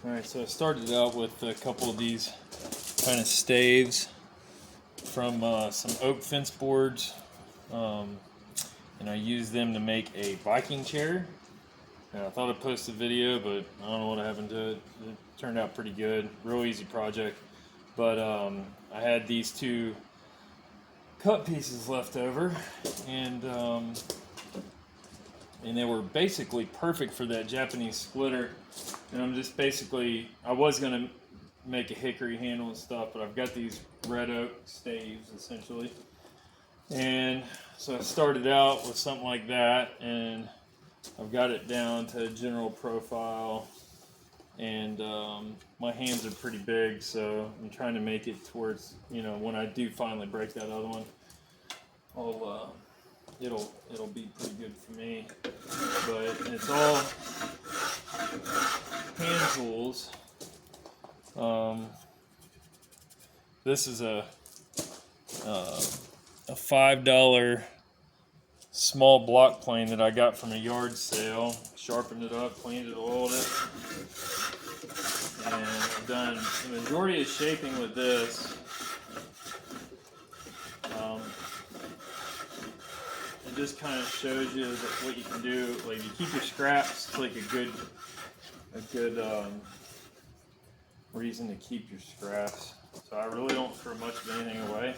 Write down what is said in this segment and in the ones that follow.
Alright, so I started out with a couple of these kind of staves from some oak fence boards, and I used them to make a Viking chair. And I thought I'd post a video, but I don't know what happened to it. It turned out pretty good. Real easy project. But I had these two cut pieces left over, and they were basically perfect for that Japanese splitter. And I'm just basically, I was going to make a hickory handle and stuff, but I've got these red oak staves essentially. And so I started out with something like that, and I've got it down to general profile, and my hands are pretty big, so I'm trying to make it towards, when I do finally break that other one, it'll be pretty good for me. But it's all hand tools. This is a $5 small block plane that I got from a yard sale. Sharpened it up, cleaned it, oiled it, and I've done the majority of shaping with this. It just kind of shows you what you can do. Like, if you keep your scraps, it's like a good reason to keep your scraps. So I really don't throw much of anything away.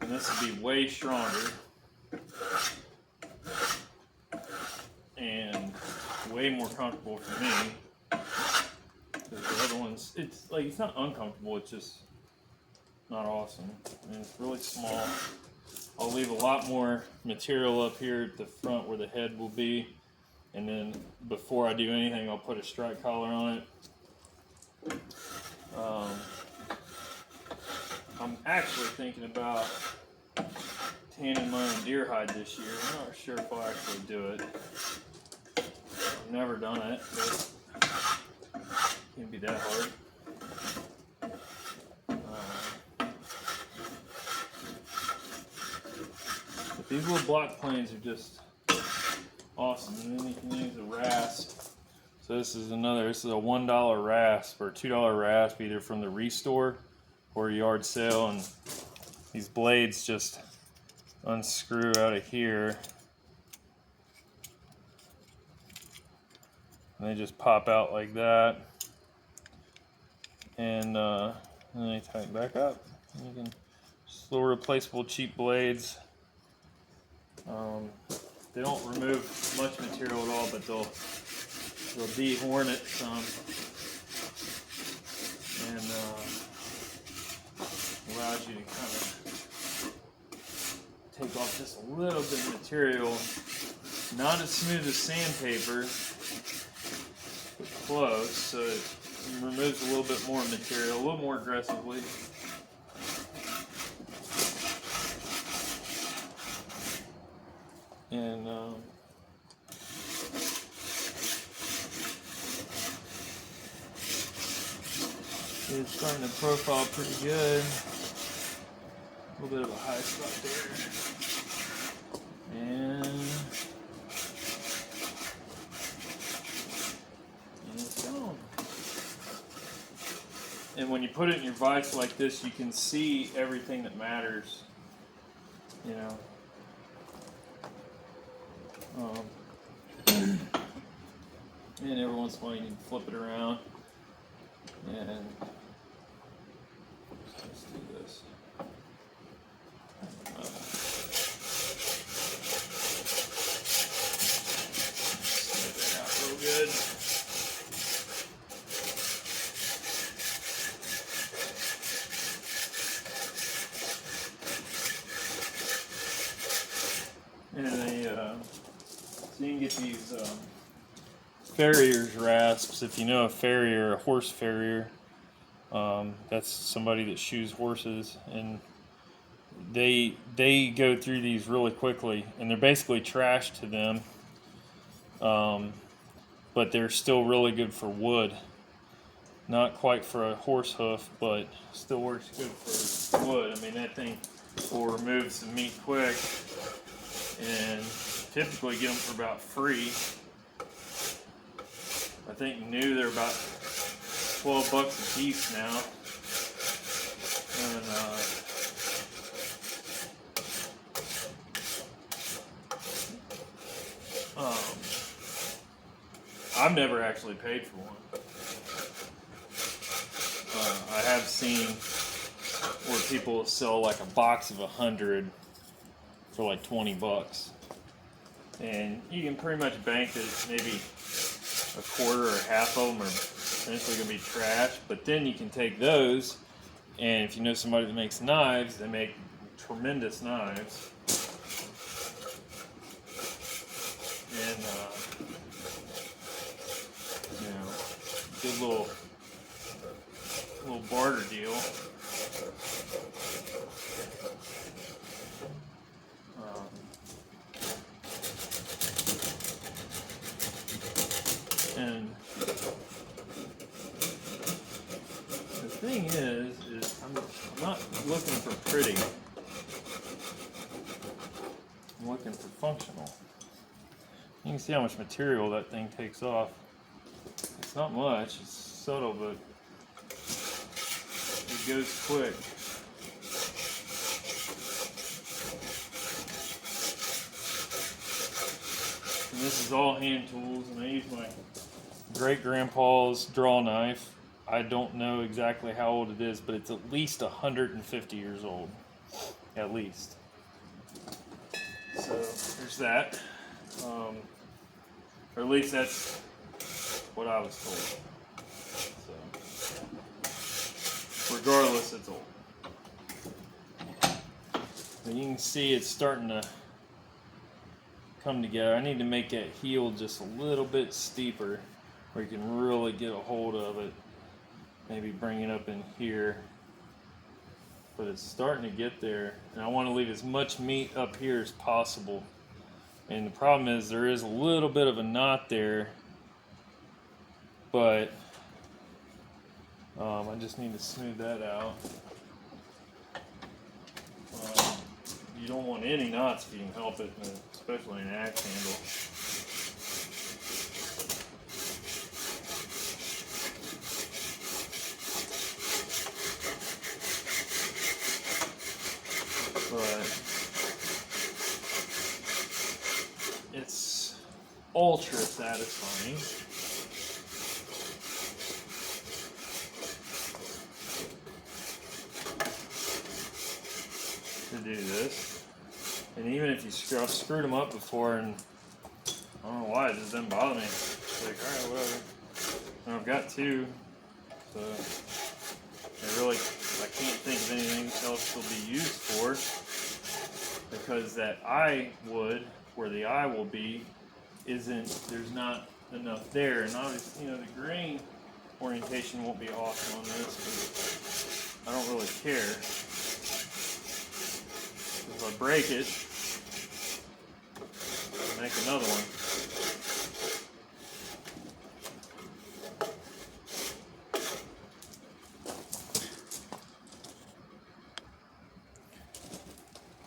And this would be way stronger and way more comfortable for me. Because the other ones, it's not uncomfortable, it's just not awesome. And it's really small. I'll leave a lot more material up here at the front where the head will be. And then before I do anything, I'll put a strike collar on it. I'm actually thinking about tanning my own deer hide this year. I'm not sure if I'll actually do it. I've never done it, but it can't be that hard. But these little block planes are just awesome. And then you can use a rasp. So this is a $1 rasp or $2 rasp, either from the Restore or yard sale, and these blades just unscrew out of here and they just pop out like that, and then they tighten back up. And you can just little replaceable cheap blades. They don't remove much material at all, but they'll dehorn it some, and allows you to kind of take off just a little bit of material. Not as smooth as sandpaper, but close, so it removes a little bit more material, a little more aggressively. And it's starting to profile pretty good. A little bit of a high spot there. And it's gone. And when you put it in your vise like this, you can see everything that matters. And every once in a while you can flip it around. And let's do this. Slip it out real good. And so you can get these farrier's rasps. If you know a farrier, a horse farrier, that's somebody that shoes horses, and they go through these really quickly, and they're basically trash to them, but they're still really good for wood. Not quite for a horse hoof, but still works good for wood. I mean, that thing will remove some meat quick, and typically get them for about free. I think new they're about $12 a piece now. And I've never actually paid for one. I have seen where people sell like a box of 100 for like $20, and you can pretty much bank that maybe a quarter or half of them are essentially going to be trash. But then you can take those, and if you know somebody that makes knives, they make tremendous knives. And you know, good little barter deal. And the thing is I'm not looking for pretty. I'm looking for functional. You can see how much material that thing takes off. It's not much, it's subtle, but it goes quick. And this is all hand tools, and I use my great-grandpa's draw knife. I don't know exactly how old it is, but it's at least 150 years old. At least. So, there's that. Or at least that's what I was told. So, regardless, it's old. And you can see it's starting to come together. I need to make that heel just a little bit steeper where you can really get a hold of it. Maybe bring it up in here. But it's starting to get there, and I want to leave as much meat up here as possible. And the problem is there is a little bit of a knot there, but I just need to smooth that out. You don't want any knots if you can help it, especially an axe handle. But it's ultra satisfying to do this. And even if you I've screwed them up before, and I don't know why, it just doesn't bother me. It's like, alright, whatever. And I've got two, so I can't think of anything else it'll be used for, because that eye wood, where the eye will be, there's not enough there. And obviously, you know, the grain orientation won't be awesome on this, but I don't really care. If I break it, I'll make another one.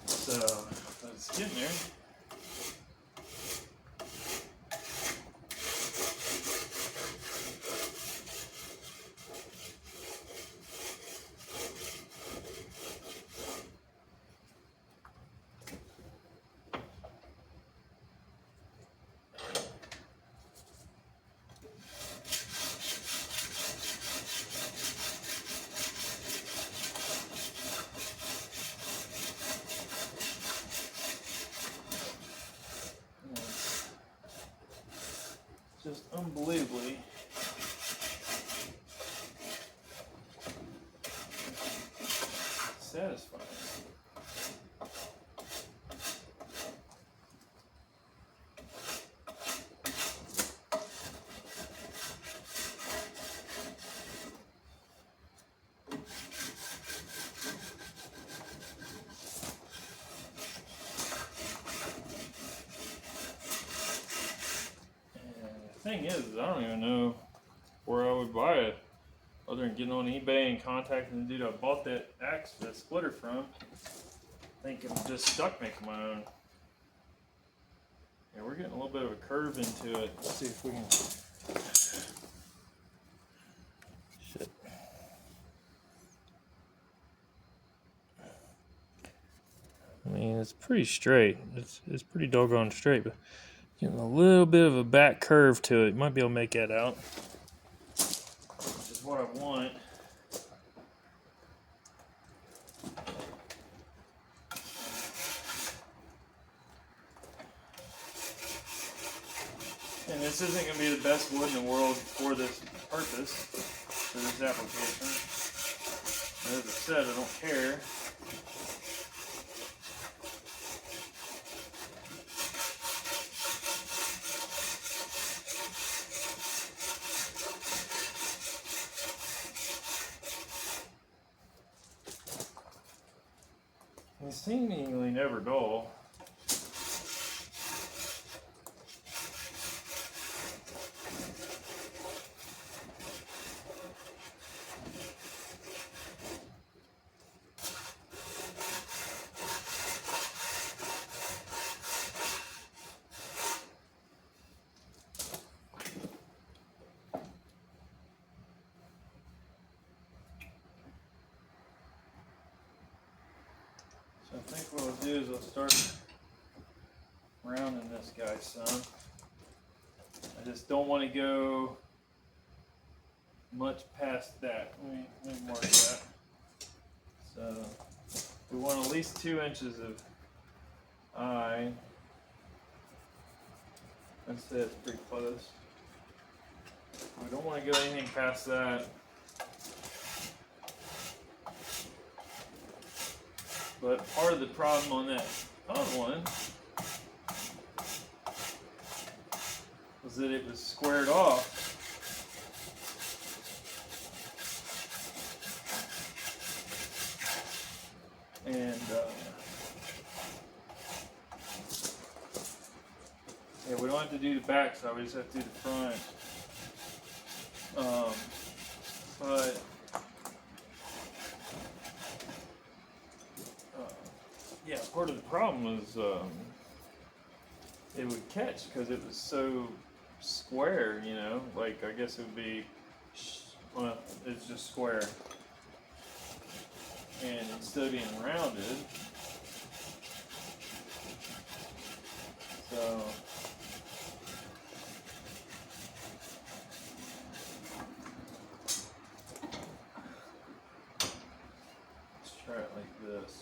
So, it's getting there. Just unbelievably satisfying. The thing is, I don't even know where I would buy it other than getting on eBay and contacting the dude I bought that axe, that splitter from. I think I'm just stuck making my own. Yeah, we're getting a little bit of a curve into it. Let's see if we can it's pretty straight. It's pretty doggone straight, but getting a little bit of a back curve to it. Might be able to make that out, which is what I want. And this isn't going to be the best wood in the world for this purpose, for this application. As I said, I don't care. They seemingly never dull. So I think what I'll do is I'll start rounding this guy some. I just don't want to go much past that. Let me mark that. So we want at least 2 inches of eye. I'd say it's pretty close. We don't want to go anything past that. But part of the problem on that other one was that it was squared off. And yeah, we don't have to do the back side, we just have to do the front. But yeah, part of the problem was it would catch because it was so square, you know. Like, I guess it would be, well, it's just square. And instead of being rounded, so let's try it like this.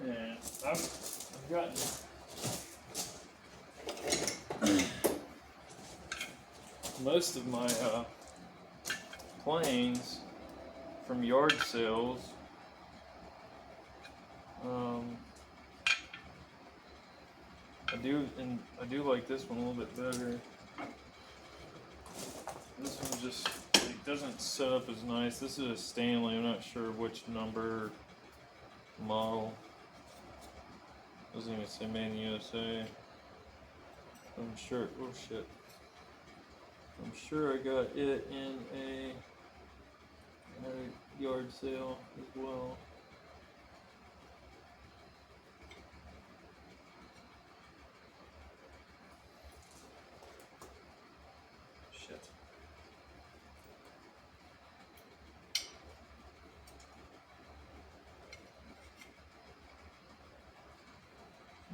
And I've gotten most of my planes from yard sales. I do like this one a little bit better. This one just, it doesn't set up as nice. This is a Stanley. I'm not sure which number model. Doesn't even say made in USA. I'm sure. Oh shit. I'm sure I got it in a yard sale as well. Shit.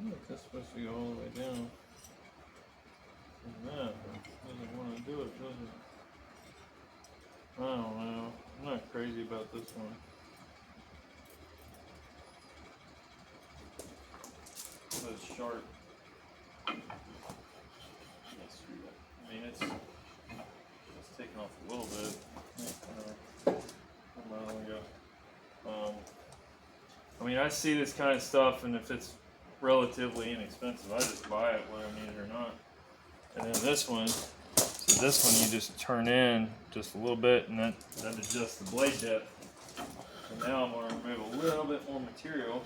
I think that's supposed to go all the way down. That doesn't want to do it, does it? I don't know. I'm not crazy about this one. But it's sharp. Yes, I mean, it's taken off a little bit. I mean, I see this kind of stuff, and if it's relatively inexpensive, I just buy it whether I need it or not. And then this one, so this one you just turn in just a little bit, and that adjusts the blade depth. And now I'm going to remove a little bit more material.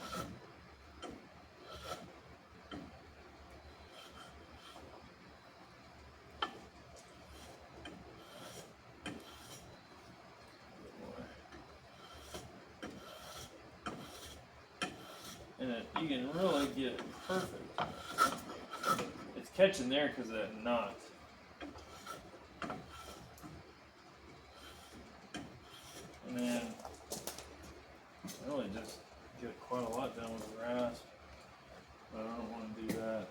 you can really get it perfect. It's catching there because of that knot. And then really just get quite a lot done with the rasp, but I don't want to do that.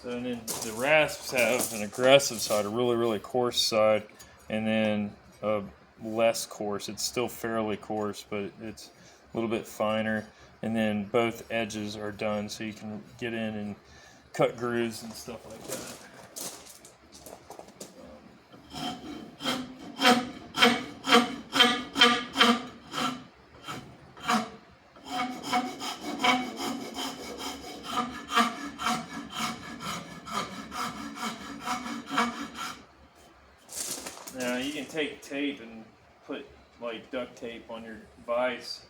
So and then the rasps have an aggressive side, a really coarse side, and then a less coarse. It's still fairly coarse, but it's a little bit finer. And then both edges are done, so you can get in and cut grooves and stuff like that. Now you can take tape and put like duct tape on your vise,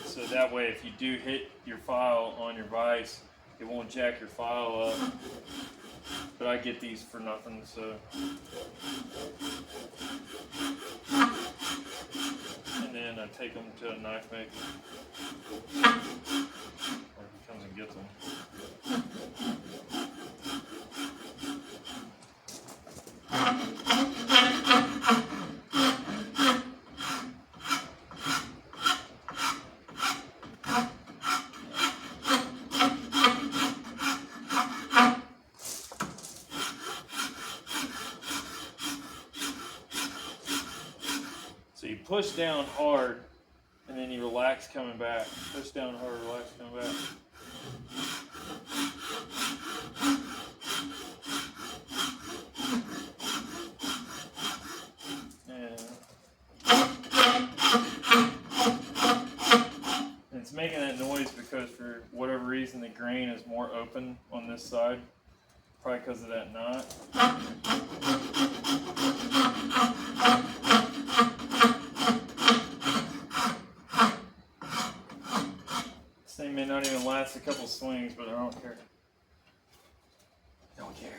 so that way if you do hit your file on your vise, it won't jack your file up. But I get these for nothing, so. And then I take them to a knife maker, or he comes and gets them. So you push down hard, and then you relax coming back. Push down hard, relax coming back. And it's making that noise because for whatever reason the grain is more open on this side, probably because of that knot. This thing may not even last a couple swings, but I don't care. Don't care.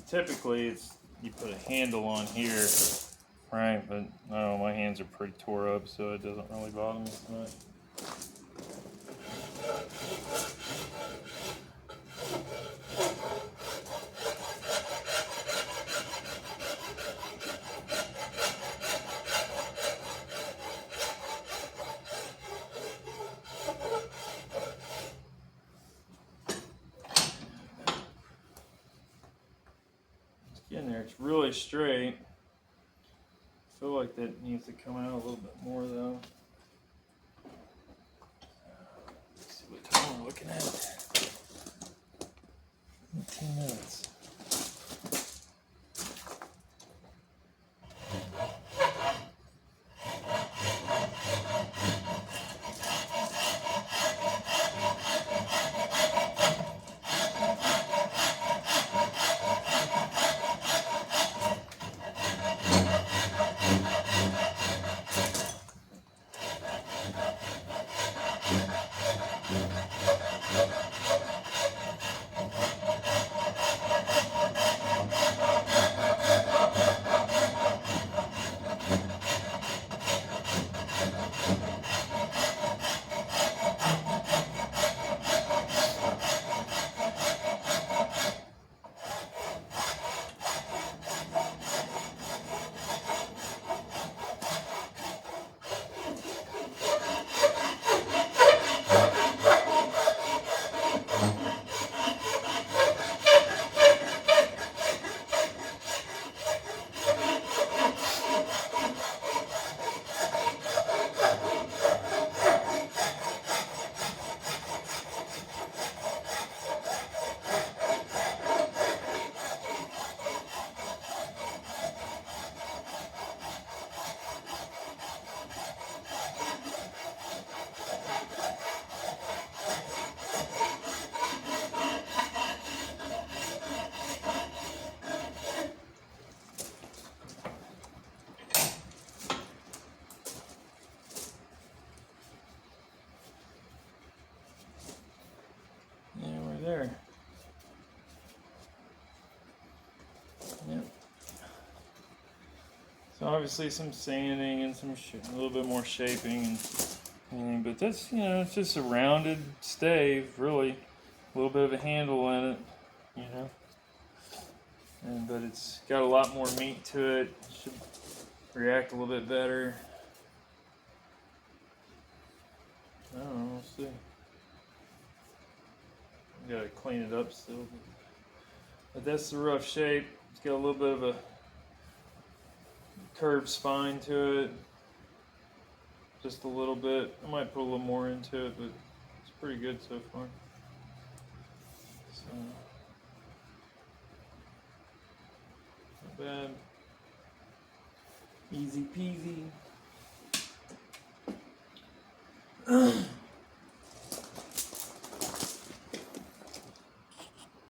Typically, it's you put a handle on here, right? But I don't know, my hands are pretty tore up, so it doesn't really bother me as much. In there, it's really straight. I feel like that needs to come out a little bit more though. Let's see what time we're looking at. 15 minutes. So obviously some sanding and a little bit more shaping but that's, it's just a rounded stave, really. A little bit of a handle in it, you know. But it's got a lot more meat to it. Should react a little bit better. I don't know, we'll see. Gotta clean it up still. But that's the rough shape. It's got a little bit of a curved spine to it. Just a little bit. I might put a little more into it, but it's pretty good so far. So, not bad. Easy peasy.